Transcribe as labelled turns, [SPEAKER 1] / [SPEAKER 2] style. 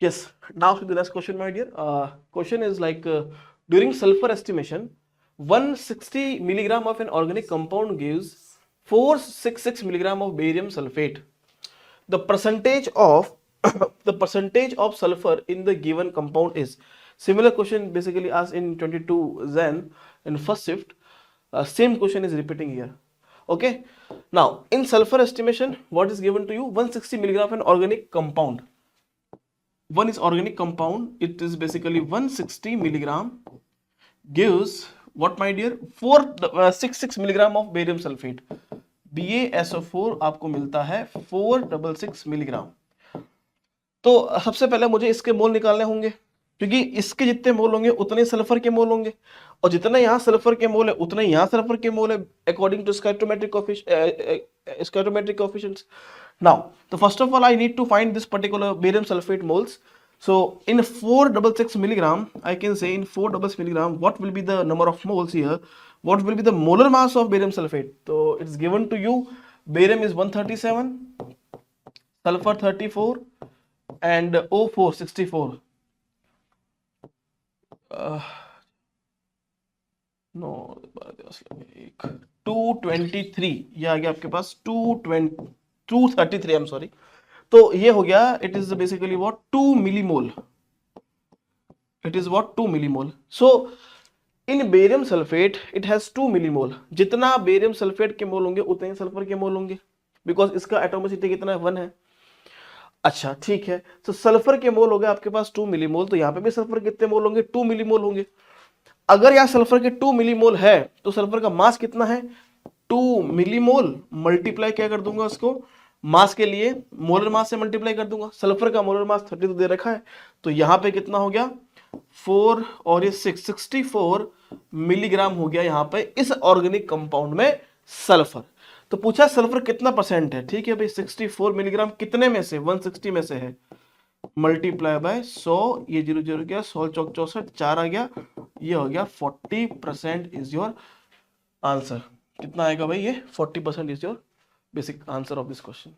[SPEAKER 1] Yes, now to the next question, my dear. Question is like during sulfur estimation, 160 milligram of an organic compound gives 466 milligram of barium sulfate. The percentage of the percentage of sulfur in the given compound is. Similar question basically asked in 22 Zen in first shift. Same question is repeating here. Okay. Now in sulfur estimation, what is given to you? 160 milligram of an organic compound. One is organic compound, it is basically 160 milligram gives what my dear 466 milligram of barium sulfate. BaSO4 आपको मिलता है 466 milligram. तो सबसे पहले मुझे इसके मोल निकालने होंगे, क्योंकि इसके जितने मोल होंगे उतने सल्फर के मोल होंगे, और जितने यहाँ सल्फर के मोल है उतने यहाँ सल्फर के मोल है according to stoichiometric coefficients. Now, so first of all, I need to find this particular barium sulfate moles. So in 466 milligram, I can say in 466 milligram, what will be the number of moles here? What will be the molar mass of barium sulfate? So it's given to you. Barium is 137, sulfur 34, and O4 64. No, 223. ये आ गया आपके पास 233, I'm sorry. तो ये हो गया, it is basically what 2 millimole. It is what 2 millimole. So in barium sulfate it has 2 millimole. जितना barium sulfate के मोल होंगे उतने ही सल्फर के मोल होंगे, बिकॉज इसका एटोमिसिटी कितना है 1 है। अच्छा ठीक है, तो सल्फर के मोल हो गए आपके पास 2 मिलीमोल, तो यहाँ पे भी सल्फर कितने मोल होंगे 2 मिलीमोल होंगे। अगर यहाँ सल्फर के 2 मिलीमोल है तो सल्फर का मास कितना है 2 मिलीमोल मल्टीप्लाई क्या कर दूंगा उसको मास के लिए मोलर मास से मल्टीप्लाई कर दूंगा। सल्फर का मोलर मास 30 तो दे रखा है, तो यहाँ पे कितना हो गया 4 और ये 64 मिलीग्राम हो गया यहाँ पे इस ऑर्गेनिक कंपाउंड में सल्फर। तो पूछा सल्फर कितना परसेंट है, ठीक है भाई 64 मिलीग्राम कितने में से 160 में से है, मल्टीप्लाई बाय 100, ये 0 0 गया 100 चौक 64 4 आ गया, ये हो गया 40% इज योर आंसर। कितना आएगा भाई ये 40% is your basic answer of this question.